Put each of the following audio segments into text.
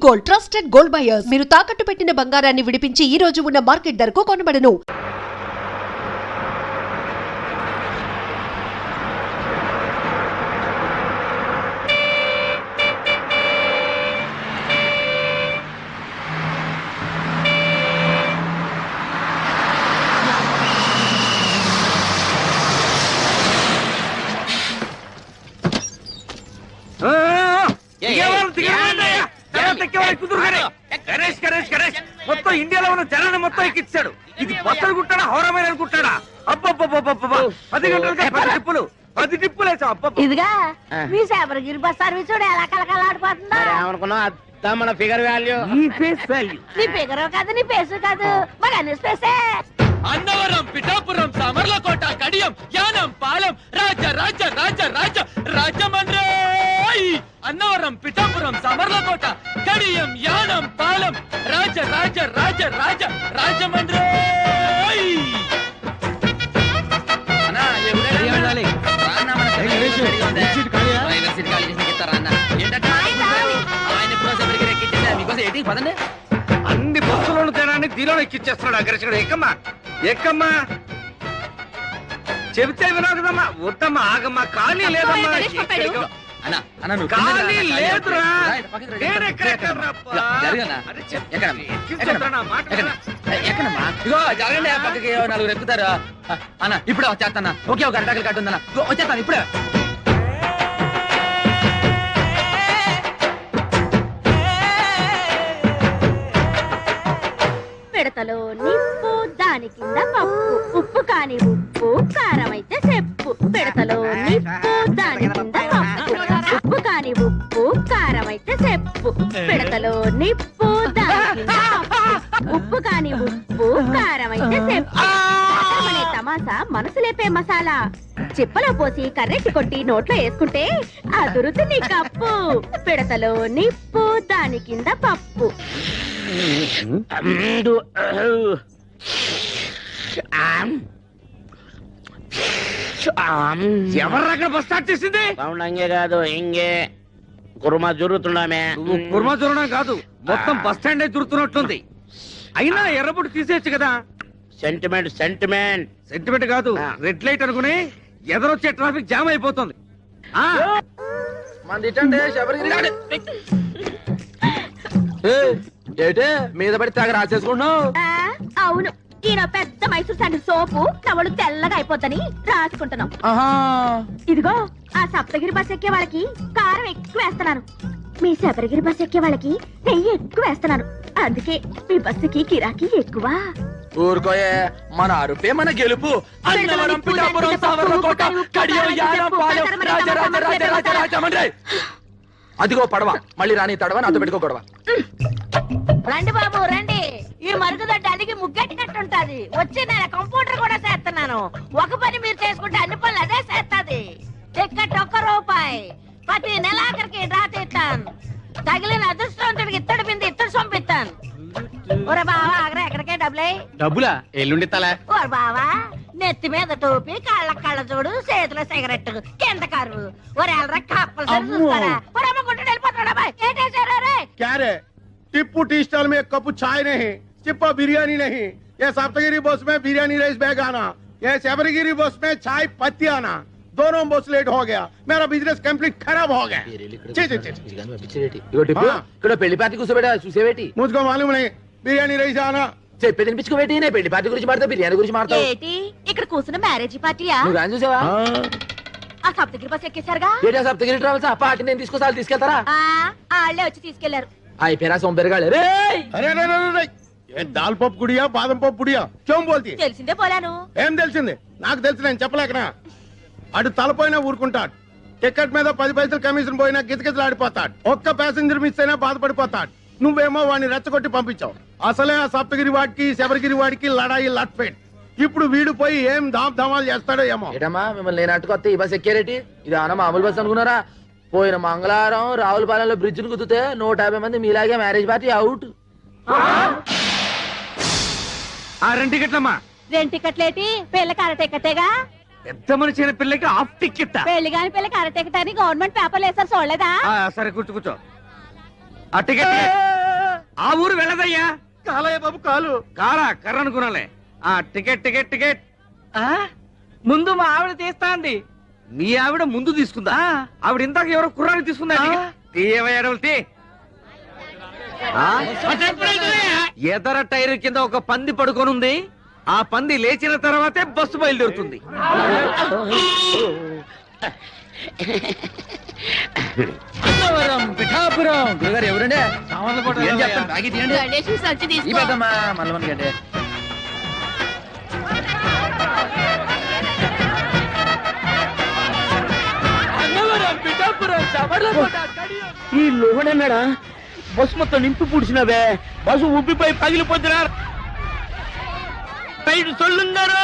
Gold, trusted gold buyers. మీరు తాకట్టు పెట్టిన బంగారాన్ని విడిపించి ఈ రోజు ఉన్న మార్కెట్ ధరకు కొనబడను. మొత్తం ఇండియాలో ఉన్న జనాన్ని మొత్తం ఎక్కించాడు. ఇది బస్సులు కుట్టాడా హౌరమైన అనుకుంటాడా? అబ్బబ్బబ్బబ్బబ్బా 10 గంటలకే 10 టిప్పులు వేసావు. అబ్బబ్బ ఇదిగా మీ శబరిగిరి బస్ సర్వీస్ ఎలా కలకలాడిపోతుందా? ఏమనుకున్నావు మన ఫిగర్ వాల్యూ ఈ ఫేస్ వాల్యూ నీ ఫిగర్ కాదు నీ ఫేస్ కాదు మరి అన్ని స్పేసే. అన్నవరం, పిఠాపురం, సామర్లకోట, కడియం, యానం, పాలెం, రాజ రాజ రాజ రాజ రాజమండ్రి. అన్నవరం, పిఠాపురం, సామర్లకోట, కడియం, యానం, పాలెం, రాజ రాజ రాజ రాజ రాజమండ్రి. అన్ని బస్సులను జనాన్ని దీనిలో ఎక్కిచ్చేస్తున్నాడు. అగ్రసుడు ఎక్కమ్మా ఎక్కమ్మా చెబితే వినోదమ్మా. వద్దమ్మా ఆగమ్మా. ఖాళీ లేదమ్మా. ఖాళీ లేదురా. జరగండి పక్కకి 4 ఎక్కుతారు అన్న. ఇప్పుడే వచ్చేస్తాను. ఓకే ఒక అరటాకులు కట్టుందన్న. వచ్చేస్తాను ఇప్పుడే. పిడతలో నిప్పు దాని కింద పప్పు, ఉప్పు కాని ఉప్పు కారం అయితే చెప్పు. పిడతలో నిప్పు దాని కింద పప్పు, ఉప్పు కాని ఉప్పు కారం అయితే చెప్పు. పిడతలో నిప్పు దాని కింద పప్పు, ఉప్పు కాని ఉప్పు కారం అయితే చెప్పు. అనే తమాసా మనసు లేపే మసాలా. చిప్పలో పోసి కర్రెట్టి కొట్టి నోట్లో వేసుకుంటే అదురుతుంది కప్పు. పిడతలో నిప్పు దాని కింద పప్పు. ఎవరు అక్కడ బస్ స్టార్ట్ చేసింది? సౌండ్ అంగే కాదు ఇంగే కుర్మా జరుగుతున్నామే. కుర్మా జరగడం కాదు, మొత్తం బస్ స్టాండ్ జరుగుతున్నట్టుంది. అయినా ఎర్రబుట్టు తీసేయచ్చు కదా. సెంటిమెంట్ సెంటిమెంట్ సెంటిమెంట్ కాదు, రెడ్ లైట్ అనుకుని ఎదరొచ్చే ట్రాఫిక్ జామ్ అయిపోతుంది. ఏటే మీద పడి తెగ రాసేసుకుంటున్నావు? అవును, ఈయన పెద్ద మైసూర్ శాండిల్ సోపు కవలు తెల్లగా అయిపోతని రాసుకుంటున్నాం. ఇదిగో ఆ సప్తగిరి బస్ ఎక్కే వాళ్ళకి కారం ఎక్కువ వేస్తున్నాను, మీ శబరిగిరి బస్ ఎక్కే వాళ్ళకి నెయ్యి ఎక్కువ వేస్తున్నాను. అందుకే మీ బస్సుకి కిరాకీ ఎక్కువ. ఊరుకోయే, మన అరుపే మన గెలుపు. అన్నవరం, పిఠాపురం, సామర్లకోట, కడియం, యానం, పాలెం, రాజ రాజ రాజ రాజ రాజమండ్రి. అదిగో పడవ, మళ్ళీ రాని తడవ నాతో పెట్టుకో గొడవ. రండి బాబు రండి, ఈ మరుగుదొడ్డ అడిగి ముగ్గెట్టినట్టుంటది. వచ్చి నేను కంప్యూటర్ కూడా చేస్తున్నాను. ఒక పని మీరు చేసుకుంటే అన్ని పనులు అదే చేస్తాది. టికెట్ ₹1, ప్రతి నెలాఖరికి డ్రా తీస్తాను. తగిలిన అదృష్టవంతుడికి ఇత్తడి బింది ఇత్తడి సొంపిస్తాను. ఒరే బావా ఆగరా, ఎక్కడికే డబ్బులా ఎల్లుండిస్తాలే. ఓరు బావా, నెత్తి మీద టోపీ, కాళ్ళ కళ్ళ చూడు, చేతిలో సిగరెట్, కింద కరువు. ఒరేళ్ళరా కప్పలు చూస్తారా? వెళ్ళిపోతాడా బాయ్? ఏంటేసారా రే? क्या रे? टिप्पू टी स्टॉल में एक कप चाय नहीं, चिप्पा बिरयानी नहीं, ये सप्तगिरी बस में बिरयानी राइस बैग आना, ये शबरगिरी बस में चाय पत्ती आना, दोनों बस लेट हो गया, मेरा बिजनेस कंप्लीट खराब हो गया. ఇక్కడ పెళ్లి పార్టీ కూర్చోబెట్టా చూసేవేటి? मुझको मालूम नहीं, बिरयानी राइस आना. చెప్పి తినిపించుకోబెట్టి. నేను పెళ్లి పార్టీ గురించి మాడతా, బిర్యానీ గురించి మాడతావు. ఏంటి ఇక్కడ కూర్చున్న మ్యారేజ్ పార్టీయా? నువ్వు కానీ చూసావా? ఆ సప్తగిరి బస్ ఎక్కేశారుగా? ఏటా సప్తగిరి ట్రావెల్స్ ఆ పార్టీ నేను తీసుకొస్తా, తీసుకెళ్తారా? వాళ్ళే వచ్చి తీసుకెళ్లారు. అయిపోయినా సొంపెరగాళ్ళు. अरे अरे अरे ये दाल पप गुड़िया बादम पप गुड़िया क्यों बोलती है? తెలిసిందే పోలాను. ఏం తెలిసింది? నాకు తెలిసి నేను చెప్పలేకనా? అడు తలపోయినా ఊరుకుంటాడు, టికెట్ మీద 10 పైసలు కమిషన్ పోయినా గిజగిజలాడిపోతాడు, ఒక్క ప్యాసింజర్ మిస్ అయినా బాధపడిపోతాడు. నువ్వేమో వాడిని రెచ్చగొట్టి పంపించావు. అసలే ఆ సప్తగిరి వాడికి శబరిగిరి వాడికి లడాయి లట్ఫేట్. ఇప్పుడు వీడు పోయి ఏం ధామాలు చేస్తాడో ఏమో. ఏటమ్మా మిమ్మల్ని నేనట్టుకొస్తే ఈ బస్ ఎక్కేరేటి? ఇది అన్న మామూలు బస్ అనుకున్నారా? పోయిన మంగళవారం రావులపాలెంలో బ్రిడ్జ్ ను గుద్దితే 150 మంది మీలాగే మ్యారేజ్ పార్టీ అవుట్. ఆ 2 టికెట్లమ్మా. 2 టికెట్లేటి? పిల్లకి అర టికెటేగా. పెద్ద మనిషి అయిన పిల్లకి హాఫ్ టికెట్. పెళ్లి కాని పిల్లకి అర టికెట్ అని గవర్నమెంట్ పేపర్లు వేస్తారు చూడలేదా? సరే కూర్చో. ఆ టికెట్ ఆ ఊరు వెళ్ళదయ్యా. కాలయ్య బాబు కాలు. కారా కర్ర అనుకున్నాలే. ఆ టికెట్ టికెట్ టికెట్. ముందు మా ఆవిడ తీస్తా అంది. మీ ఆవిడ ముందు తీసుకుందా? ఆవిడ ఇందాక ఎవరో కుర్రాన్ని తీసుకుందా? తీయవయ్యాడవులు ఎదర టైర్ కింద ఒక పంది పడుకొనుంది. ఆ పంది లేచిన తర్వాతే బస్సు బయలుదేరుతుంది. పిఠాపురం గురుగారు ఎవరండి? ఏం చెప్తాను? బాగా తీయండి. గణేష్ సంచి ఈ తీసుకో. పెద్దమ్మా మల్లవన్ గడ్డే. ఈ లోహడన్నాడా? బస్సు మొత్తం నింపి పూడ్చినవే. బస్సు ఉబ్బిపోయి పగిలిపోతున్నారు. సొల్లున్నారు.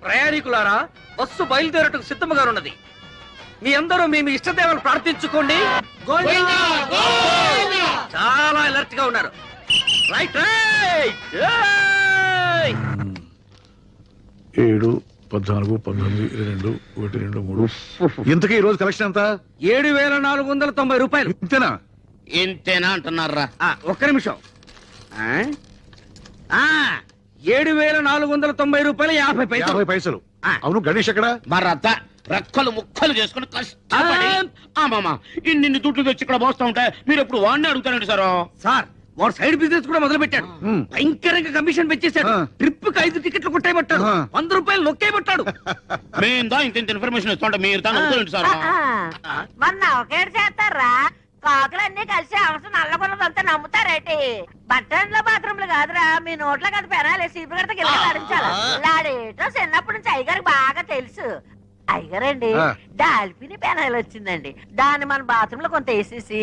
ప్రయాణికులారా, బస్సు బయలుదేరటకు సిద్ధముగా ఉన్నది. మీ అందరూ మీ ఇష్టదేవాలు ప్రార్థించుకోండి. చాలా అలర్ట్ గా ఉన్నారు. Right right. 7, 14, 19, 22, 1, 2, 3. ఇంతకీ ఈ రోజు కలెక్షన్ ఎంత? 7,490 రూపాయలు. ఇంతేనా? ఇంతేనా అంటున్నారా? ఒక్క నిమిషం. 7,490 రూపాయలు 50 పైసలు. 50 పైసలు. ఆ. అవును, గణేష్ ఎక్కడ? మరత రెక్కలు ముక్కలు చేసుకుని కష్టపడి మామా ఇన్ని దుడ్లు తెచ్చి ఇక్కడ పోస్తా ఉంటే మీరు ఎప్పుడు వాడిని అడుగుతారండి సార్. సార్, వాడు సైడ్ బిజినెస్ కూడా మొదలు పెట్టాడు. హ్మ్. భయంకరంగా కమిషన్ పెంచేశాడు. ఆ. ట్రిప్ కి 5 టికెట్లు కొట్టేయబట్టాడు. ఆ. 100 రూపాయలు నొక్కేయబట్టాడు. మేము దా ఇంత ఇన్ఫర్మేషన్ ఇస్తుంటే మీరు తాను అడుగుతారండి సార్. మొన్న ఒకేడు చేస్తారా? కాకులన్నీ కలిసి అవసరం నల్లగొన్నదంతా నమ్ముతారేటి? బట్టన్లో బాత్రూమ్లు కాదురా, మీ నోట్లో కదా పెనాలి. సీపు గడత గిల్లాడించాలి. లాడేటో చిన్నప్పటి నుంచి అయ్యగారికి బాగా తెలుసు. అయ్యగారండి, ఆ. డాల్ఫిని పెనాయిల్ వచ్చిందండి. దాన్ని మన బాత్రూమ్ లో కొంత వేసేసి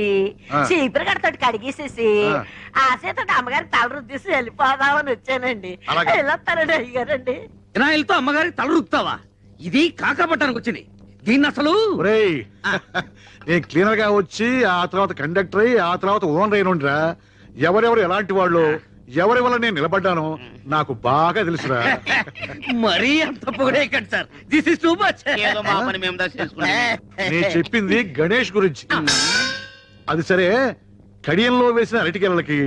ఆ. చీపురు గడతోటి కడిగేసేసి ఆ. ఆ చేత అమ్మగారికి తల రుద్దేసి వెళ్ళిపోదామని వచ్చానండి. అలాగే. వెళ్ళొస్తానండి అయ్యగారండి. వినాయలతో అమ్మగారికి తల రుక్తావా? ఇది కాకపట్టానికి వచ్చింది. దీన్ని అసలు ఒరేయ్, నేను క్లీనర్ గా వచ్చి ఆ తర్వాత కండక్టర్ అయ్యి ఆ తర్వాత ఓనర్ అయినుండ్రా. ఎవరెవరు ఎలాంటి వాళ్ళు, ఎవరి వల్ల నేను నిలబడ్డాను నాకు బాగా తెలుసురా. మరీ అంత పొగడేయకండి sir. This is too much. ఏదో మా పని మేము దా చేసుకుంటాం. నేను చెప్పింది గణేష్ గురించి. అది సరే, కడియంలో వేసిన అరటికెలకి,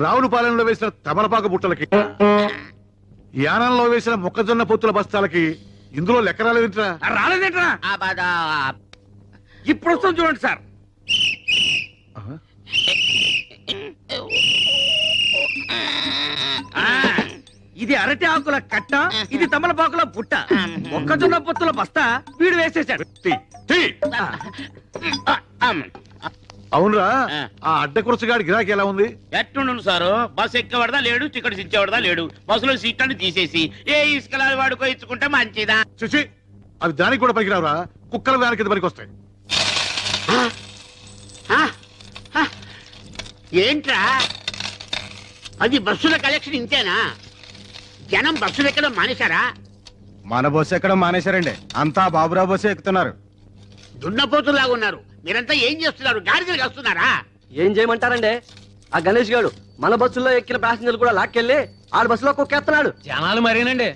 రావులపాలెంలో వేసిన తమలపాకు బుట్టలకి, యానంలో వేసిన మొక్కజొన్న పొత్తుల బస్తాలకి ఇందులో లెక్క రాలేదంటరా? రాలేదేంట్రా? ఇప్పుడు వస్తుంది చూడండి సార్. ఇది అరటి ఆకుల కట్ట, ఇది తమలపాకుల బుట్ట, మొక్కజొన్న పొత్తుల బస్తా వీడు వేసేశాడు. అవునరా, ఆ అడ్డకురసగాడి గిరాకీ ఎలా ఉంది? ఎట్టుండు సారు? బస్సు ఎక్కేవాడదా లేడు, టికెట్స్ ఇచ్చేవాడదా లేడు. బస్సులో సీట్లను తీసేసి ఏ ఇసుకలాలు వాడుకో ఇచ్చుకుంటే మంచిదా? చూసి అవి దానికి కూడా పనికిరావురా. కుక్కల వ్యాన్ కింద పనికి వస్తాయి. ఏంట్రా అది? బస్సుల కలెక్షన్ ఇంతేనా? జనం బస్సులు ఎక్కడం మానేశారా? మన బస్సు ఎక్కడం మానేశారండి. అంతా బాబురావు బస్సు ఎక్కుతున్నారు. దున్నపోతులాగా ఉన్నారు. మీరంతా ఏం చేస్తున్నారు? గాడిదలు వస్తున్నారా? ఏం చేయమంటారండి? ఆ గణేష్ గారు మన బస్సులో ఎక్కిన ప్యాసింజర్లు కూడా లాక్కెళ్ళి ఆడి బస్సులో కుక్కేస్తున్నాడు. జనాలు మరేనండి.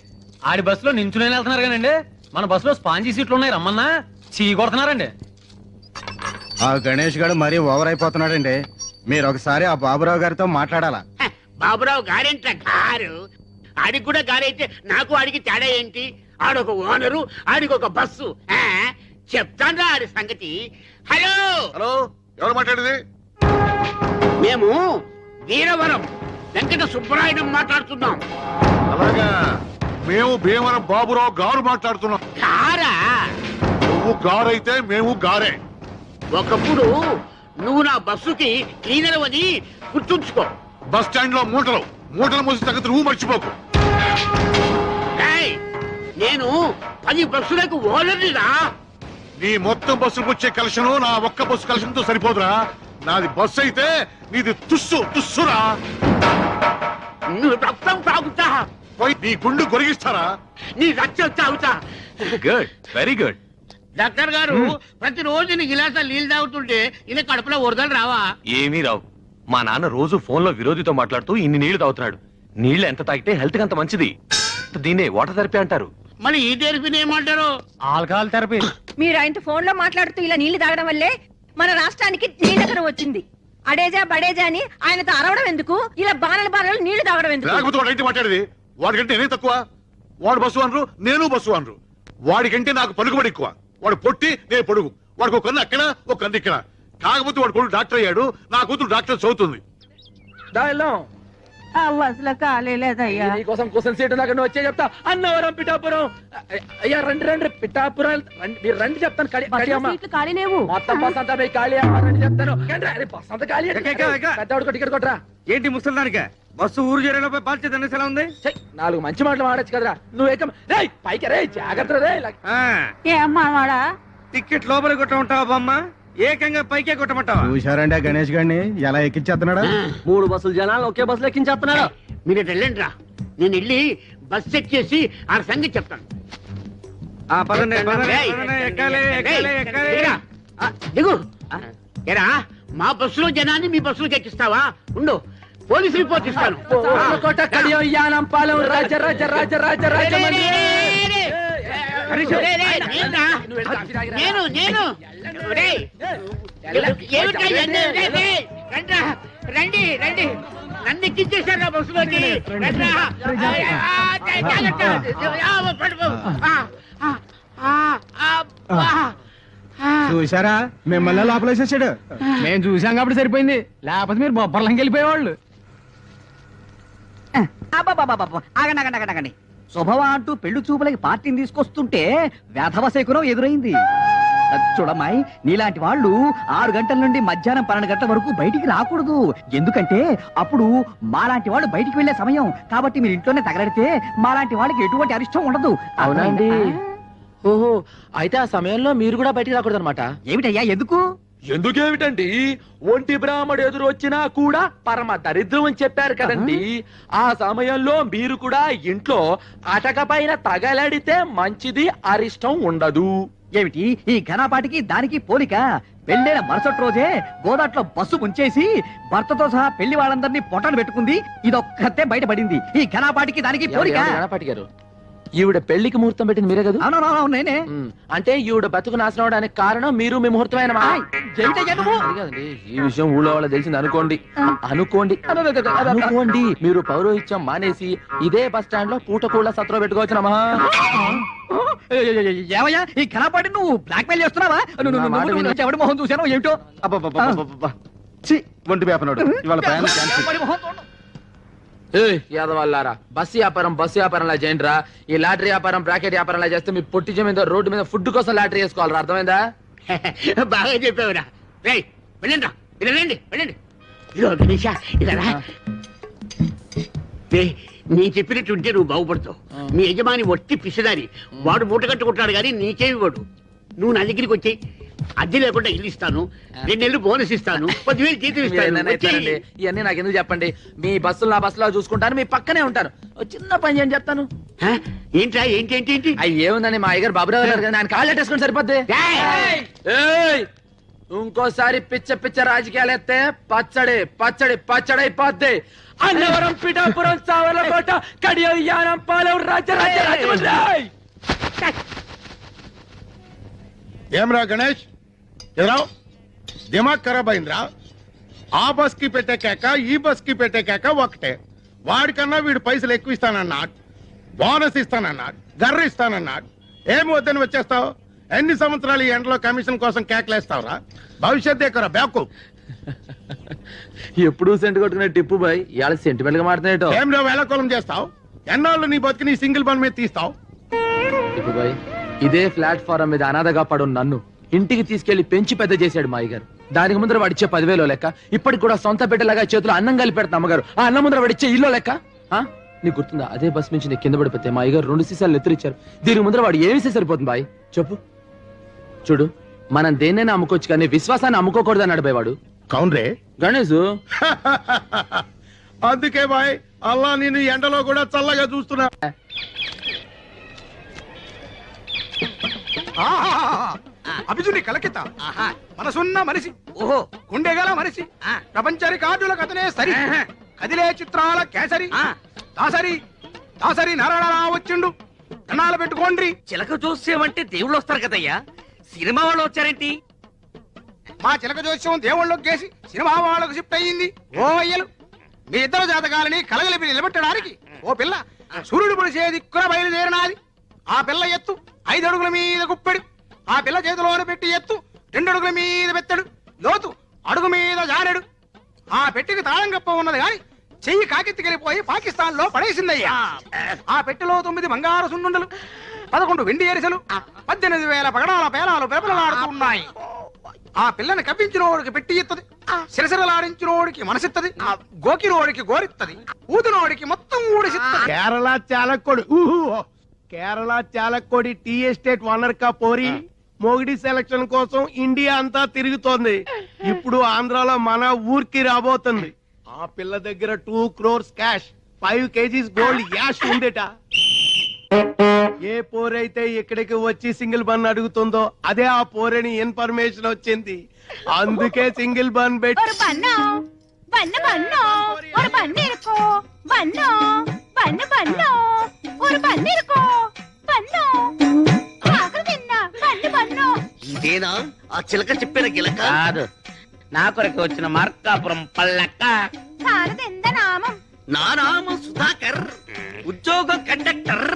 ఆడి బస్సులో నించునే వెళ్తున్నారు కానండి, మన బస్సులో స్పాంజీ సీట్లు ఉన్నాయి, రమ్మన్నా చీ కొడుతున్నారండి. ఆ గణేష్ గారు మరీ ఓవర్ అయిపోతున్నాడండి. మీరు ఒకసారి ఆ బాబురావు గారితో మాట్లాడాలా? హ, బాబురావు గారేంట్రా గారు? ఆడికి కూడా గారైతే నాకు ఆడికి తేడా ఏంటి? ఆడొక ఓనరు, ఆడికి ఒక బస్సు. చెప్తాను ఆడి సంగతి. హలో హలో, ఎవరు మాట్లాడేది? మేము వీరవరం వెంకట సుబ్బరాయుడు మాట్లాడుతున్నాం. అలాగా, మేము భీమవరం బాబురావు గారు మాట్లాడుతున్నాం. గారా? నువ్వు గారైతే మేము గారే. ఒకప్పుడు నువ్వు నా బస్సుకి క్లీనర్ అని గుర్తుంచుకో. బస్ స్టాండ్ లో మూటలు మోసి తగ్గదు, నువ్వు మర్చిపోకు. ఏయ్, నేను 10 బస్సులకు ఓనర్నిరా. నీ మొత్తం బస్సులకు వచ్చే కలెక్షన్ నా ఒక్క బస్సు కలెక్షన్ తో సరిపోదురా. నాది బస్సు అయితే నీది తుస్సురా. నువ్వు రక్తం తాగుతా, పోయి నీ గుండు గొరిగిస్తారా? నీ రక్తం తాగుతా. Good, very good. డాక్టర్ గారు, ప్రతిరోజు నీ గిలాసా నీళ్ళు తాగుతుంటే ఇలా కడుపులో వరదలు రావా? ఏమీ రావు. మా నాన్న రోజు ఫోన్ లో విరోధితో మాట్లాడుతూ ఇన్ని నీళ్లు తాగుతున్నాడు. నీళ్లు ఎంత తాగితే హెల్త్ కి అంత మంచిది. దీన్నే వాటర్ థెరపీ అంటారు. మరి ఈ థెరపీని ఏమంటారు? Alcohol therapy. మీరు ఆయనతో ఫోన్ లో మాట్లాడుతూ ఇలా నీళ్లు తాగడం వల్లే మన రాష్ట్రానికి నీళ్ళకరం వచ్చింది. అడేజా బడేజా అని ఆయనతో అరవడం ఎందుకు? ఇలా బాణలు నీళ్లు తాగడం ఎందుకు? లేకపోతే వాడు ఏంటి మాట్లాడేది? వాడికంటే నేనే తక్కువ? వాడు బస్సు అనరు, నేను బస్సు అనరు. వాడికంటే నాకు పలుకుబడి ఎక్కువ. వాడు పొట్టి, నేను పొడుగు. వాడికి ఒక కన్ను అక్కడ, ఒక కన్ను ఇక్కడ. కాకపోతే వాడు కొడుకు డాక్టర్ అయ్యాడు, నా కూతురు డాక్టర్ చదువుతుంది. అసలు ఖాళీ లేదయ్యా. నీకోసం క్వశ్చన్ సీట్ దాకా నువ్వు వచ్చే చెప్తా. అన్నవరం పిఠాపురం. అయ్యా రండి రండి, పిఠాపురం మీరు రండి చెప్తాను. ఖాళీనేవు. మొత్తం బస్ అంతా పోయి ఖాళీ అమ్మ రండి చెప్తాను. బస్ అంతా ఖాళీ. పెద్దవాడికి టికెట్ కొట్టరా. ఏంటి ముసలిదానికే బస్సు ఊరు చేరేలోపై బాధ్యత ఎలా ఉంది? 4 మంచి మాటలు మాడచ్చు కదరా. నువ్వు ఏకం రే పైకి రే, జాగ్రత్త రే. ఏమ్మా టికెట్ లోపల కొట్ట ఉంటావా బామ్మ? ఏకంగా పైకే కొట్టమంటావా? చూశారంటే గణేష్ గారిని ఎలా ఎక్కించేస్తున్నాడా? 3 బస్సులు జనాలు ఒకే బస్సులో ఎక్కించేస్తున్నాడు. మీరు వెళ్ళండి రా, నేను వెళ్ళి బస్ చెక్ చేసి ఆ సంగతి చెప్తాను. పదండి, పదండి, ఏయ్, పదండి, ఎక్కాలి, ఎక్కాలి, ఎక్కాలి. దిగురా. దిగు. ఏరా, మా బస్సులో జనాన్ని మీ బస్సులోకి ఎక్కిస్తావా? ఉండు, పోలీసు రిపోర్ట్ ఇస్తాను. కోట కడియం యానం పాలెం రాజ రాజ రాజ రాజ రాజ మంది. నేను రండి రండి, నన్ను ఎక్కించేశారు ఆ బస్సులోకి. చూసారా, మిమ్మల్ని లోపలేసేసాడు. మేము చూసాం కాబట్టి సరిపోయింది, లేకపోతే మీరు బొబ్బర్లంకి వెళ్ళిపోయేవాళ్ళు. ఆగండి. శుభవా అంటూ పెళ్లి చూపులకి పార్టీని తీసుకొస్తుంటే వేధవ శకునం ఎదురైంది. చూడమ్మాయి, నీలాంటి వాళ్ళు 6 గంటల నుండి మధ్యాహ్నం 12 గంటల వరకు బయటికి రాకూడదు. ఎందుకంటే అప్పుడు మాలాంటి వాళ్ళు బయటికి వెళ్లే సమయం. కాబట్టి మీరు ఇంట్లోనే తగలడితే మాలాంటి వాళ్ళకి ఎటువంటి అరిష్టం ఉండదు. అవునండి. ఓహో, అయితే ఆ సమయంలో మీరు కూడా బయటికి రాకూడదు అనమాట. ఏమిటయ్యా, ఎందుకు? ఎందుకేమిటండి, ఒంటి బ్రాహ్మడు ఎదురు వచ్చినా కూడా పరమ దరిద్రం అని చెప్పారు కదండి. ఆ సమయంలో మీరు కూడా ఇంట్లో అటక పైన తగలడితే మంచిది, అరిష్టం ఉండదు. ఏమిటి ఈ ఘనపాటికి దానికి పోలిక? పెళ్ళైన మరుసటి రోజే గోదాట్లో బస్సు ముంచేసి భర్తతో సహా పెళ్లి వాళ్ళందరినీ పొట్టలు పెట్టుకుంది. ఇదొక్కతే బయటపడింది. ఈ ఘనపాటికి దానికి పోలిక? గణపతి గారు, ఈవిడ పెళ్లికి ముహూర్తం పెట్టింది మీరే కదా? అవునవును, నేనే. అంటే ఈవిడ బతుకు నాశనం అవడానికి కారణం మీరు, మీ ముహూర్తమైన ఈ విషయం ఊళ్ళో వాళ్ళ తెలిసింది అనుకోండి. అనుకోండి మీరు పౌరోహిత్యం మానేసి ఇదే బస్ స్టాండ్ లో పూటకూళ్ళ సత్రం పెట్టుకోవచ్చునమ్మా. ఏమయ్యా, ఈ ఘనపాటి నువ్వు బ్లాక్ మెయిల్ చేస్తున్నావా? ఎవడి మొహం చూసానో ఏమిటో. ఒంటి వేపనాడు ఇవాళ ప్రయాణం క్యాన్సిల్. యాదవల్లారా, బస్సు వ్యాపారంలా చేయండిరా. ఈ లాటరీ వ్యాపారం, బ్రాకెట్ వ్యాపారంలా చేస్తే మీ పొట్టి జమీందో రోడ్డు మీద ఫుడ్ కోసం లాటరీ వేసుకోవాలరా. అర్థమైందా? బాగా చెప్పావురా. రేయ్, వెళ్ళండి రా, వెళ్ళండి వెళ్ళండి. ఇదిగో గణేష, ఇలా నీ చెప్పినట్టుంటే నువ్వు బాగుపడతావు. మీ యజమాని వట్టి పిసిదారి, వాడు మూట కట్టుకుంటాడు కానీ నీకేమి వాడు. నువ్వు నా దగ్గరికి వచ్చి అద్దె లేకుండా ఇల్లు ఇస్తాను, 2 నెలలు బోనస్ ఇస్తాను, 10,000 జీతం ఇస్తాను. ఇవన్నీ నాకు ఎందుకు చెప్పండి. మీ బస్సులు నా బస్సులో చూసుకుంటాను, మీ పక్కనే ఉంటాను. చిన్న పని చేయని చెప్తాను. ఏంట్రా, ఏంటి? అయ్యి ఏముందని మా అయ్యగారు బాబురావు గారు కదా, ఆయన కాళ్ళు అట్టేసుకుని సరిపోద్ది. ఇంకోసారి పిచ్చ రాజకీయాలు ఎత్తే పచ్చడి అయిపోద్ది. అన్నవరం పిఠాపురం సావర్లకోట కడియం యానం పాలెం రాజ రాజ రాజమండ్రి. ఏమరా గణేష్, ఎదురావు దిమాగ్ ఖరాబ్ అయిందిరా. ఆ బస్ కి పెట్టే కేక, ఈ బస్ కి పెట్టే కేక ఒకటే. వాడికన్నా వీడు పైసలు ఎక్కువ ఇస్తానన్నాడు, బోనస్ ఇస్తానన్నాడు, గర్ర ఇస్తానన్నాడు. ఏమి వద్దని వచ్చేస్తావు? ఎన్ని సంవత్సరాలు ఈ ఎండలో కమిషన్ కోసం కేకలేస్తావురా? భవిష్యత్ ఎక్కరా బ్యాకు. ఎప్పుడు సెంట్ కొట్టుకునే టిప్పు బాయ్ ఇవాళ సెంటిమెంట్ గా మాట్లాడేటో. ఏం నువ్వు వేళకోళం చేస్తావు? ఎన్నాళ్ళు నీ బతికి నీ సింగిల్ బండ్ మీద తీస్తావు? టిప్పు బాయ్, ఇదే ప్లాట్ఫారం మీద అనాథగా పడు నన్ను ఇంటికి తీసుకెళ్లి పెంచి పెద్ద చేశాడు మా అయ్యగారు. దానికి ముందర వాడిచ్చే 10,000 లెక్క, ఇప్పటికి కూడా సొంత బిడ్డలాగా చేతులు అన్నం కలిపి పెడతా అమ్మగారు. ఆ అన్నం ముందర వాడిచ్చే ఇల్లు లెక్క. నీకు గుర్తుందా, అదే బస్ నుంచి నేను కింద పడిపోతే మా అయ్యగారు 2 సీసాలు ఎత్తురిచ్చారు. దీని ముందర వాడు ఏమిస్తే సరిపోతుంది బాయ్ చెప్పు. చూడు, మనం దేన్నైనా అమ్ముకోవచ్చు కానీ విశ్వాసాన్ని అమ్ముకోకూడదు అన్నాడు బాయ్ వాడు. కౌన్రే గణేష్, అందుకే బాయ్ అల్లా నేను ఎండలో కూడా చల్లగా చూస్తున్నా. అభిజుని కలకిత మనసున్న మనిషి, ఓహో గుండెగల మనిషి, ప్రపంచ రికార్డులకు అతనే సరి, కదిలే చిత్రాల కేసరి, దాసరి నారాయణరావు వచ్చిండు. కన్నాలు పెట్టుకోండి. చిలక చూసేవంటే దేవుళ్ళు వస్తారు కదయ్యా, సినిమా వాళ్ళు వచ్చారేంటి? మా చిలక జోస్యం దేవుళ్ళకి కేసి సినిమా వాళ్ళకు షిఫ్ట్ అయ్యింది. ఓ అయ్యలు మీ ఇద్దరు జాతకాలని కలగలిపి నిలబెట్టడానికి ఓ పిల్ల సూర్యుడు పొడిచే దిక్కున బయలుదేరినాది. ఆ పిల్ల ఎత్తు 5 అడుగుల మీద గుప్పెడు. ఆ పిల్ల చేతిలోన పెట్టి ఎత్తు 2 అడుగుల మీద బెత్తడు. లోతు అడుగు మీద జానెడు. ఆ పెట్టికి తాళం కప్ప ఉన్నది గాని చెయ్యి కాకెత్తికెళ్ళిపోయి పాకిస్తాన్ లో పడేసిందయ్యా. ఆ పెట్టెలో 9 బంగారు సున్నుండలు, 11 వెండి ఎరిసెలు, 18,000 పగడాల పేలాలు పెరపలలాడుతున్నాయి. ఆ పిల్లని కప్పించినోడికి పెట్టి ఇత్తది, సిరసిరలాడించినోడికి మనసిత్తది, గోకినోడికి గోరిత్తది, ఊదినోడికి మొత్తం ఊడిసిత్తది. Kerala Chalakudy Kerala Chalakudy tea estate owner కా పోరి మొగిడి సెలక్షన్ కోసం ఇండియా అంతా తిరుగుతోంది. ఇప్పుడు ఆంధ్రాలో మన ఊరికి రాబోతుంది. ఆ పిల్ల దగ్గర 2 crores క్యాష్, 5 kgs గోల్డ్ యాష్ ఉందేట. ఏ పోరైతే ఇక్కడికి వచ్చి సింగిల్ బన్ అడుగుతుందో అదే ఆ పోరని ఇన్ఫర్మేషన్ వచ్చింది. అందుకే సింగిల్ బన్ పెట్టి ఇదేనా ఆ చిలక చెప్పిన గిలక? కాదు, నా కొరకు వచ్చిన మార్కాపురం పల్లక్క. నా నామం సుధాకర్, ఉద్యోగం కండక్టర్,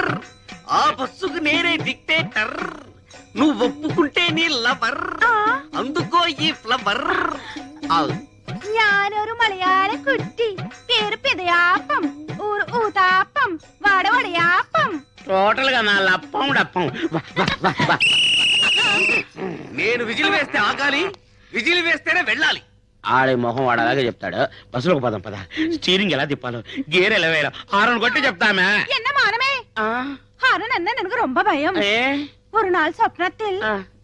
ఆ బస్సుకు నేనే డిక్టేటర్. నువ్వు ఒప్పుకుంటే నీ లవర్, అందుకో ఈ ఫ్లవర్. ഞാനൊരു മലയാള കുട്ടി, പേര് പിതയാപ്പം, ഊര് ഊതാപ്പം, വടവടയാപ്പം. టోటల్ గా నా లప్పం డప్పం. నేను విజిల్ వేస్తే ఆగాలి, విజిల్ వేస్తేనే వెళ్ళాలి. ఆడే మొహం వాడు అలాగే చెప్తాడు. బస్సులోకి పదం పద. స్టీరింగ్ ఎలా తిప్పాలో, గేర్ ఎలా వేయాలో హారన్ కొట్టి చెప్తామే. என்ன மானமே, ஹாரன் என்ன எனக்கு ரொம்ப பயம். ஒரு நாள் சொப்னத்தில்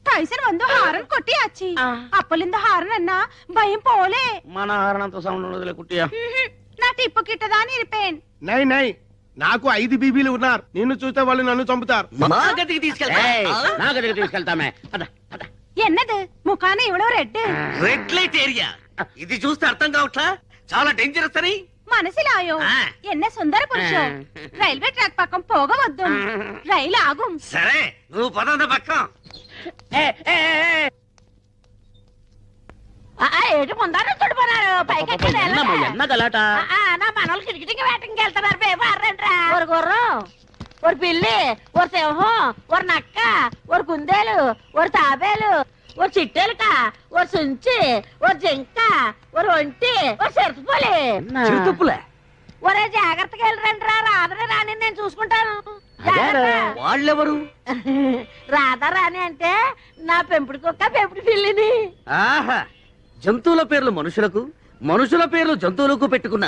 டைசன் வந்து హారన్ కొట్టియాచి. అప్పలింద హారన్ అన్న భయం పోలే. మన హారన్ అంత సౌండ్ ఉండదులే కుట్టియా. నా టిప్పు కిట్టదాని ఇరిపేన్. నై నై, నాకు 5 బీబీలు ఉన్నారు. నిన్ను చూస్తే వాళ్ళు నన్ను చంపుతారు. మా గదికి తీసుకెళ్తా. నా గదికి తీసుకెళ్తామే. ఎన్నది ముఖాన ఇవ్వడం రెడ్ రెడ్ లైట్ ఏరియా. ఇది చూస్తే అర్థం కావట్లా, చాలా డేంజరస్ అని. మనసిలాయో ఎన్న సుందర పురుషం. రైల్వే ట్రాక్ పక్కం పోగవద్దు, రైలు ఆగుం. సరే నువ్వు పదంద పక్కం. ఏటి ముందర చుడిపోనారు పైకి ఎన్న గలాట. నా మనోళ్ళు కిటికీకి వేటకి వెళ్తున్నారు. పేపర్రా ఒక గుర్రం, ఒక పిల్లి, ఒక సింహం, ఒక నక్క, ఒక కుందేలు, ఒక తాబేలు, ఒక చిట్టెలుక, ఒక సుంచి, ఒక జింక, ఒక ఒంటి, ఒక చిరుతపులి. చిరుతపులే? ఒరే జాగ్రత్తగా వెళ్ళరండి రా. రాధని రాని నేను చూసుకుంటాను. వాళ్ళెవరు? రాధా రాని అంటే నా పెంపుడు కుక్క, పెంపుడు పిల్లిని. ఆహా, జంతువుల పేర్లు మనుషులకు, మనుషుల పేర్లు జంతువులకు పెట్టుకున్న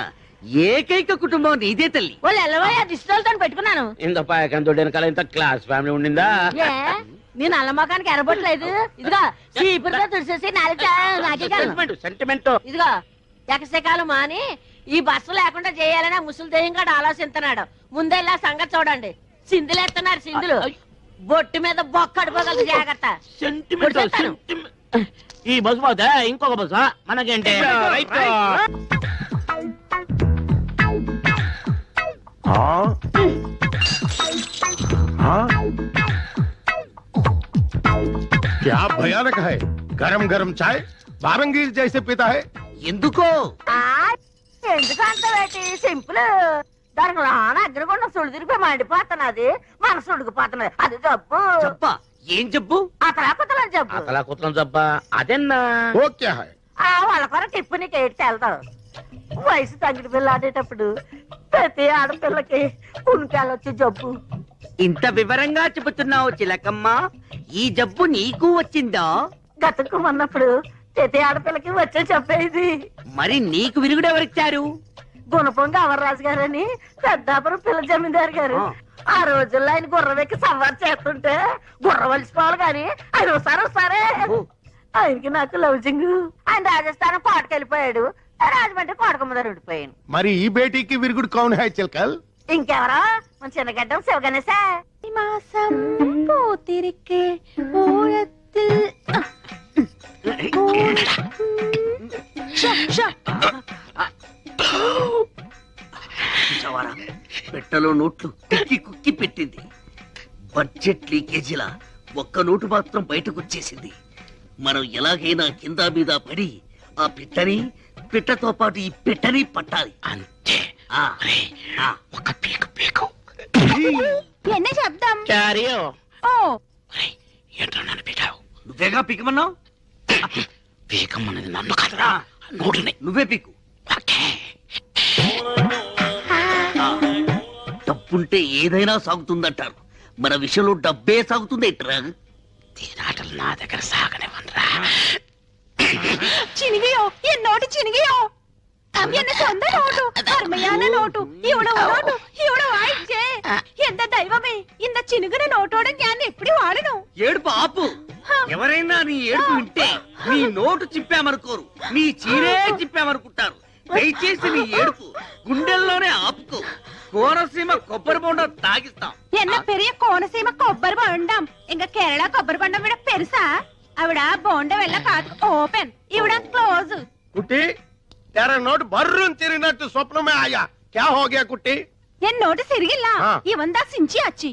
ఏకైక కుటుంబం నీదే తల్లి. వాళ్ళు ఎల్లవయ్యా దిష్టితో పెట్టుకున్నాను. ఇంత పాయకంతో వెనకాల ఇంత క్లాస్ ఫ్యామిలీ ఉండిందా? ఏ నీ నల్ల మొఖానికి ఎరబొట్టలేదు. ఇదిగో చీపురుతో తుడిసేసి నాకే సెంటిమెంట్. ఇదిగో ఎకసెకాలు మాని ఈ బస్సు లేకుండా చేయాలని ముసలి దేహంగా ఆలోచిస్తున్నాడు. ముందెల్లా సంగతి చూడండి. సింధులేస్తున్నారు సింధులు. బొట్టు మీద బొక్క అడిపోగలదు. జాగ్రత్త. ఈ బస్సు పోతే ఇంకొక బస్సు మనకేంటి? क्या भयानक है. गरम गरम चाय बारंगीर जैसे पीता है. ఎందుకో ఎందుకు అంత పెట్టి సింపుల్. దానికి లోన అగ్రగుండం సుడి తిరిగి మండిపోతున్నది, మనసు ఉడికిపోతున్నది. అది జబ్బు. చెప్పా? ఏం జబ్బు? అతలాకుతలం జబ్బు. అతలా కుతలం జబ్బా అదెన్నా? वो क्या है. వాళ్ళ కొర టిప్పు నీకు ఏడ్చి వెళ్తావు. వయసు తగ్గిడి పిల్ల ఆడేటప్పుడు ప్రతి ఆడపిల్లకి ఉనికాయలొచ్చి జబ్బు. ఇంత వివరంగా చెబుతున్నావు చిలకమ్మ. ఈ జబ్బు నీకు వచ్చిందా? గతుక్కుమన్నప్పుడు ప్రతి ఆడపిల్లకి వచ్చే చెప్పేది. మరి నీకు విరుగుడెవరిచ్చారు? గుణపొంగ అమర్రాజు గారని పెద్దాపురం పిల్ల జమీందారు గారు. ఆ రోజుల్లో ఆయన గుర్రం ఎక్కి సవారు చేస్తుంటే గుర్రం వలిసిపోవాలి కానీ ఆయన వస్తారే. ఆయనకి నాకు లవ్జింగ్. ఆయన రాజస్థానం కోటకెళ్ళిపోయాడు, రాజమండ్రి కోటక ముందర ఉండిపోయాను. మరి ఈ బేటీకి విరుగుడు కౌన్ హై చిల్కల్. ఇంకెవరో మన చిన్నగడ్డం శివగణేశ. మాసం పూతిరికే ఓరత్తిల్ పెట్టలో నోట్లు కుక్కి కుక్కి పెట్టింది. బడ్జెట్ లీకేజీలా ఒక్క నోటు మాత్రం బయటకు వచ్చేసింది. మనం ఎలాగైనా కింద మీద పడి ఆ పిట్టతో పాటు ఈ పిట్టని పట్టాలి. అంతే. ఒక పీకు పీకు. ఎన్న శబ్దం ఓ ఏంటో నన్ను పీకావు. నువ్వేగా పీకమన్నావు. పీకమన్నది నన్ను కాదురా, నోటిని. నువ్వే పీకు. డబ్బుంటే ఏదైనా సాగుతుందంటారు. మన విషయంలో డబ్బే సాగుతుంది ఏంట్రా? తీరాటలు నా దగ్గర సాగనివ్వనరా. చినిగియో എന്നോട് ചിനികിയോ എന്നെ സ്വന്തം നോട്ടു അർമ്മയാന നോട്ടു ഇവിടെ നോട്ടു ഇവിടെ വായിച്ചേ എന്റെ ദൈവമേ ഇന്ന ചിനുകിന നോട്ടോടെ ഞാൻ എപ്പടി വാഴണു. ఏడుపు ఆపు. ఎవరైనా నీ ఏడుపు వింటే నీ నోటు చిప్పామనుకోరు, నీ చీరే చిప్పామనుకుంటారు. దయచేసి నీ ఏడుపు గుండెల్లోనే ఆపుకో. కోనసీమ కొబ్బరి బొండం తాగిస్తాం. എന്നെ പെരിയ കോണസീമ കൊబ్బരി ബണ്ടം എങ്ക കേരള കൊబ్బరి ബണ്ടം ഇവിടെ പെരുസാ. അവിടെ ബോണ്ട വെള്ള കാത്ത് ఓపెన్ ഇവിടെ క్లోజ్. కుట్టి तेरा नोट బర్రున్ తిరిగినట్టు స్వప్నమే ఆయా. క్యా హో గయా కుట్టి? എന്നോട്ട് సిరిగిల్ల ఇవందా సించి అచ్చి.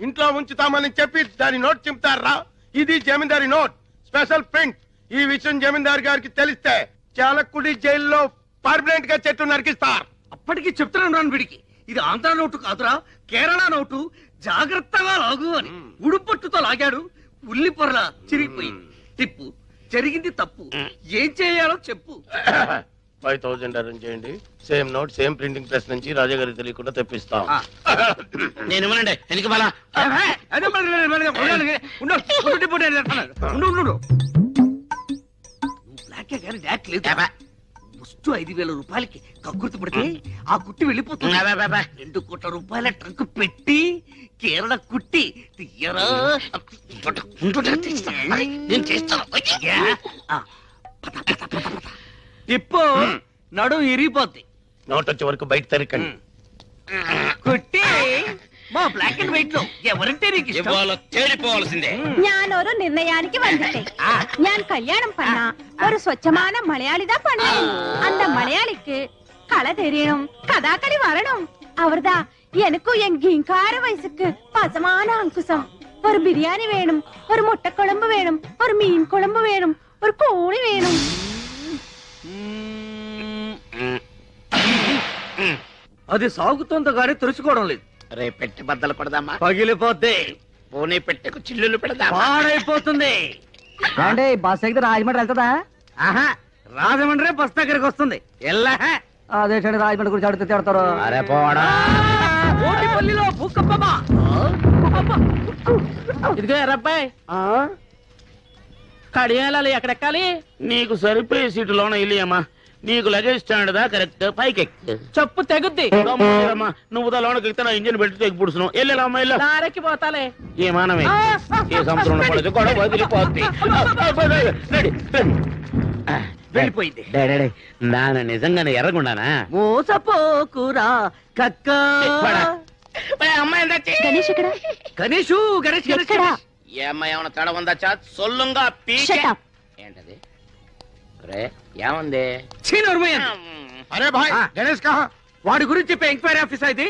ఇంట్లో ఉంచుతామని చెప్పి దాని నోట్ చింపుతారా? ఇది జమీందారి నోట్, స్పెషల్ ప్రింట్. ఈ విషయం జమీందారు గారికి తెలిస్తే చాలకుడి జైల్లో పర్మనెంట్ గా చెట్టు నరికిస్తారు. అప్పటికి చెప్తున్నాను రాను వీడికి, ఇది ఆంధ్ర నోటు కాదురా, కేరళ నోటు. జాగ్రత్తగా లాగు అని ఉడుపట్టుతో లాగాడు. ఉల్లి పొరలా చిరిగిపోయింది. టిప్పు జరిగింది తప్పు. ఏం చేయాలో చెప్పు. 5000 అరేంజ్ చేయండి. Same note same printing press నుంచి రాజా గారికి తెలియకుండా తెప్పిస్తాం. నేను ఇవ్వనండి. ఎందుకు మళ్ళా ముస్టు 5000 రూపాయలకి కక్కుర్తి పడితే ఆ కుట్టి వెళ్ళిపోతుంది. 2 కోట్ల రూపాయల ట్రంక్ పెట్టి కేరళ కుట్టి తీయరా. నేను చేస్తాను. తిప్పు, నడు ఇరిగిపోద్ది. నోట్ వచ్చే వరకు బయట తరికండి. కుట్టి మా బ్లాక్ అండ్ వైట్ లో ఎవరంటే నీకు తేలిపోవాల్సిందే. ഞാനൊരു നിർണയാനിക്ക് വന്നിട്ടേ ഞാൻ കല്യാണം பண்ண ഒരു സ്വച്ഛமான മലയാളിതാ பண்ணேன். அந்த மலையாளிக்கு கலை தெரியணும், கதாகளி வரணும். அவர்தா எனக்கும் என் கிங்கார வயசுக்கு பசமான அங்குசம். ஒரு பிரியாணி வேணும், ஒரு முட்டை குழம்பு வேணும், ஒரு மீன் குழம்பு வேணும், ஒரு கோழி வேணும். అది సాగుతుందో గానీ తెలుసుకోవడం లేదు. రే పెట్టి బద్దలు కొడదామా? పగిలిపోద్ది. పోనీ పెట్టెకు చిల్లులు పెడదామా? పాడైపోతుంది. అంటే బస్ ఎక్కితే రాజమండ్రి వెళ్తుందా? ఆహా, రాజమండ్రి బస్ దగ్గరికి వస్తుంది. ఎల్లా అదే రాజమండ్రి గురించి అడిగితే తిడతారు. అరే పోడా. ఓటిపల్లిలో భూకంపమా? ఇదిగో ఎర్రబ్బాయి, కడియాలి ఎక్కడెక్కాలి? నీకు సరిపోయే సీటులోన ఇల్లియమ్మా. నీకు లగేజ్ స్టాండ్ దా కరెక్ట్. పైకి చెప్పు తెగుద్ది. నువ్వు దా లోనకి ఎక్కితే నా ఇంజిన్ పెట్టి తెగి పుడుస్తున్నావు. వెళ్ళేలా అమ్మా ఇల్లు. దారెక్కి పోతాలే. ఏ మానమే ఏ సంవత్సరం పడదు కూడా వదిలిపోద్ది. వెళ్ళిపోయింది. నాన్న నిజంగానే ఎర్రగుండానా? మోసపోకురా కక్క. అమ్మాయి గణేష్ ఇక్కడ. గణేషు గణేష్ గణేష్ ఎక్కడా? ఏ అమ్మాయి ఏమన్నా తడ ఉందా? చా సొల్లుంగా Shut up. ఏంటది? రే ఏముంది? అరే భాయ్ గణేష్ కహా? వాడి గురించి చెప్పే ఎంక్వైరీ ఆఫీస్ ఇది.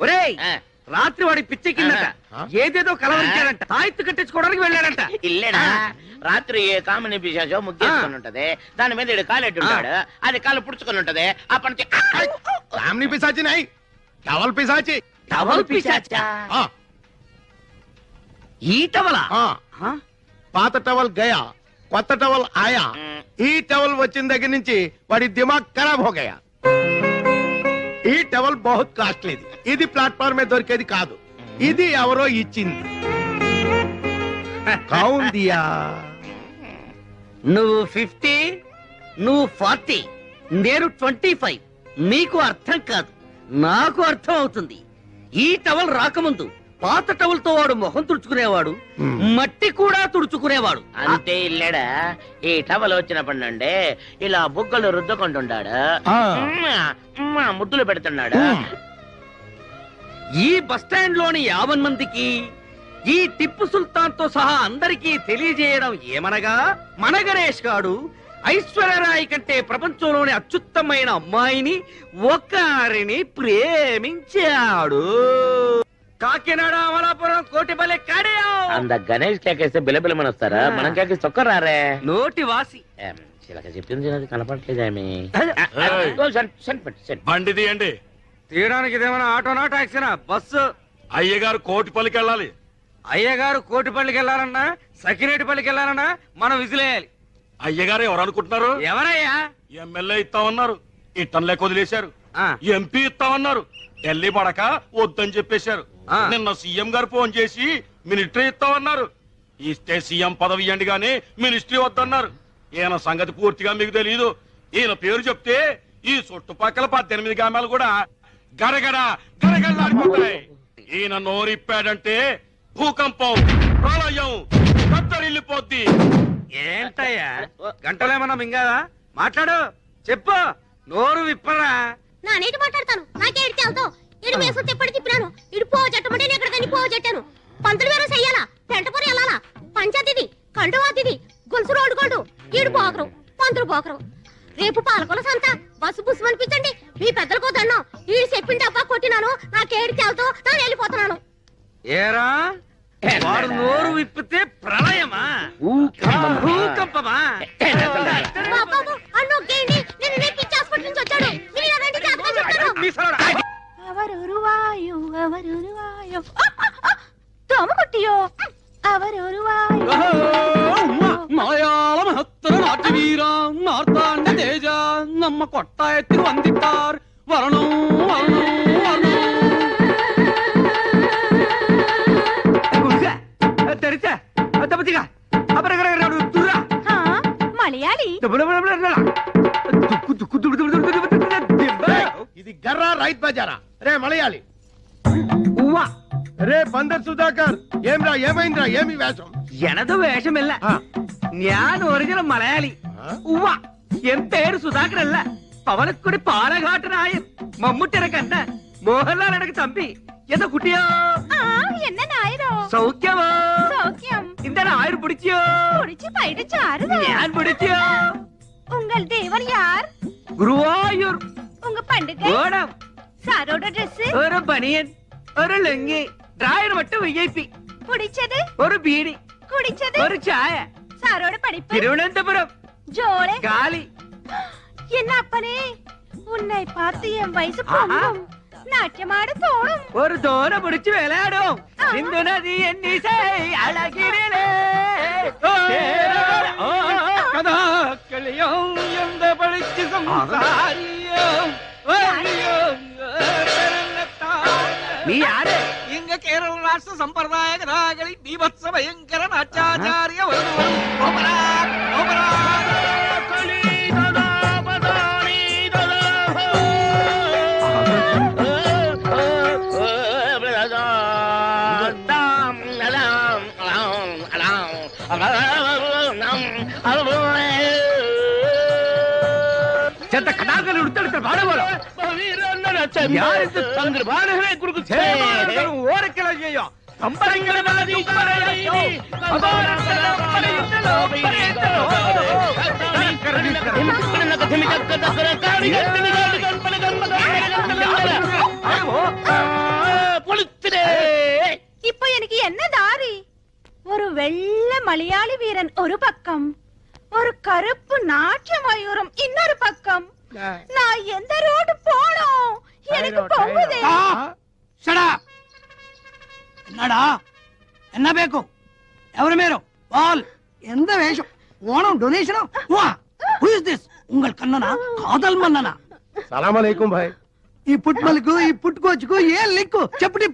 ఒరేయ్, రాత్రి వాడి పిచ్చి కిందట ఏదేదో కలవరించాడంట. తాయెత్తు కట్టించుకోవడానికి వెళ్ళాడంట. ఇల్లేనా? రాత్రి ఏ కామిని పిశాచో ముగ్గేసుకొని ఉంటది. దాని మీద ఈడు కాలెట్టి ఉంటాడు. అది కాలు పుడుచుకొని ఉంటది. అప్పటి కామిని పిశాచి నై, టవల్ పిశాచి. టవల్ పిశాచా? ఈ టవలా? పాత టవల్ గయా, కొత్త టవల్ ఆయా. ఈ టవల్ వచ్చిన దగ్గర నుంచి వాడి దిమాగ్ ఖరాబ్ హో గయా. ఈ టవల్ బహుత్ కాస్ట్లీది. ఇది ప్లాట్ఫామ్ మీద దొరికేది కాదు. ఇది ఎవరో ఇచ్చింది. కౌన్ దియా? నువ్వు 50, నువ్వు 40, నేను 25. మీకు అర్థం కాదు, నాకు అర్థం అవుతుంది. ఈ టవల్ రాకముందు పాత టవల్ తో వాడు మొహం తుడుచుకునేవాడు, మట్టి కూడా తుడుచుకునేవాడు. అంతే ఇల్లేడా? ఈ టవల్ వచ్చినప్పటి నుండి ఇలా బుగ్గలు రుద్దుకుంటున్నాడు, ముద్దులు పెడుతున్నాడు. ఈ బస్టాండ్ లోని 50 మందికి ఈ టిప్పు సుల్తాన్ తో సహా అందరికీ తెలియజేయడం ఏమనగా, మన గణేష్ గాడు ఐశ్వర్యరాయ్ కంటే ప్రపంచంలోని అత్యుత్తమైన అమ్మాయిని ఒక్కరిని ప్రేమించాడు. కాకినాడ అమలాపురం కోటిపల్లి కడియం అంద గణేష్ కేకేస్తే బిలబిలమని వస్తారా మనం కేకేస్తే ఒక్క రారే నోటి వాసి చిలక చెప్పింది అది కనపడట్లేదు ఏమి బండి తీయండి. తీయడానికి ఇదేమైనా ఆటోనా టాక్సీనా? బస్సు. అయ్యగారు కోటిపల్లికి వెళ్ళాలి. అయ్యగారు కోటిపల్లికి వెళ్ళాలన్నా సకినేటిపల్లికి వెళ్ళాలన్నా మనం విజిలేయాలి. అయ్యగారు ఎవరు అనుకుంటున్నారు? ఎవరయ్యా? ఎమ్మెల్యే ఇస్తామన్నారు, ఇట్టంలే వదిలేశారు. ఎంపీ ఇస్తామన్నారు, ఢిల్లీ పడక వద్దని చెప్పేశారు. నిన్న సీఎం గారు ఫోన్ చేసి మినిస్ట్రీ ఇస్తామన్నారు. ఇస్తే సీఎం పదవి ఇవ్వండి గానీ మినిస్ట్రీ వద్దన్నారు. ఈయన సంగతి పూర్తిగా మీకు తెలియదు. ఈయన పేరు చెప్తే ఈ చుట్టుపక్కల 18 గ్రామాలు కూడా గరగడ గరగడలాడిపోతాయి. ఈయన నోరిప్పాడంటే భూకంపం, ప్రళయం, కత్తరిల్లిపోద్ది. ఏంటయ్యా గంటలేమన్నా మింగాదా? మాట్లాడు, చెప్పు, నోరు విప్పరా. నా నీటి మాట్లాడతాను. నాకే ఎడితే అవుతావు. ఇడు మేసు తిప్పటి తిప్పినాను. ఇడు పో జట్టమంటే నేను ఎక్కడికని పో జట్టాను. పంతులు వేరు చెయ్యాలా, పెంటపూరి వెళ్ళాలా, పంచాయతీది, కండువాతిది, గొలుసు రోడ్డు గోల్డు, ఈడు పోకరు, పంతులు పోకరు. రేపు పాలకొల సంత, బస్సు బుస్సు అనిపించండి. మీ పెద్దలకు దండం. ఈడు చెప్పింది అబ్బా కొట్టినాను. నాకేడితే అవుతావు. నేను వెళ్ళిపోతున్నాను. ఏరా వాడు నోరు విప్పితే ప్రళయమా, భూకంపమా? బాబు అన్ను గేండి. నేను పిచ్చి హాస్పిటల్ నుంచి వచ్చాడు. మీరు రండి, జాగ్రత్తగా చెప్తాను. అవరురువాయు అవరురువాయు తోమకుట్టియో అవరురువాయు మలయాళ మహత్తర నాట్య వీర నార్తాండ తేజ నమ్మ కొట్ట ఎత్తిరు వందిట్టార్ వరణం వరణం వరణం తెరిచా దెబ్బతిగా దుర్రా మలయాళి ఇది గర్రా రైత్ బజారా రే మలయాళి. రే బందర్ సుధాకర్ ఏమ్రా ఏమైందిరా? ఏమి వేషం? ఎనదు వేషమిల్ల, ഞാൻ ഒറിജിനൽ മലയാളി. ഉവ്വ എൻ പേര് സുധാകർ അല്ല. പവനക്കുടി പാലഘാട്ടനായൻ മമ്മൂട്ടിയുടെ കണ്ട മോഹൻലാൽ ഇടയ്ക്ക് തമ്പി. എന്താ കുട്ടിയോ? என்ன நாயரோ? സൗഖ്യമോ? சௌக்கியம். എന്താണ് ആര് പിടിച്ചോ? பிடிச்சு பைடு சாருதா. ഞാൻ പിടിച്ചോ? உங்கள் தேவன் யார்? ഗുരുവായൂർ. உங்க பண்டிகை ഓണം. சாரோட ட்ரெஸ் ഒരു ബനിയൻ, ഒരു ലുങ്കി, ഡ്രായർ மட்டும் വിഐപി. பிடிச்சது ഒരു ബീഡി, குடிச்சது ഒരു ചായ. சாரோட படிப்பு തിരുവനന്തപുരം ஜோளே കാലി. என்ன அப்பனே, உன்னை பார்த்து என் வயசு பொங்கும். நாட்டியமாட தோணும். ഒരു തോര പിടിച്ച് വിളയാടും. സിന്ധു നദി എന്നിസൈ അഴകിരിലേ കഥാക്കളിയോ എന്ത് പഠിച്ച് സംസാരിയോ. നീ ആര്? ഇങ്ങ കേരള രാഷ്ട്ര സമ്പ്രദായ കഥാകളി ബീഭത്സ ഭയങ്കര നാട്യാചാര്യ ചെത്ത കഥാകൾ എടുത്തെടുത്ത പാടുപോലെ ഓരക്കിളോ ചെയ്യോ இப்போ எனக்கு என்ன தாரி? ஒரு வெள்ளை மலையாளி வீரன் ஒரு பக்கம், ஒரு கருப்பு நாட்டிய மயூரம் இன்னொரு பக்கம். நான் எந்த ரோடு போனோம்? எனக்கு பொங்குதே. என்னடா என்ன பேக்கும்? ఎవరు మీరు? వాల్ ఎంత వేషం? Onam donation? Who is this? ఉంగల్ కన్ననా కాదల్ మన్ననా? సలాం అలైకుం భాయ్. ఈ పుట్మలకు ఈ పుట్టుకోచుకు ఏ లిక్కు చెప్పుటి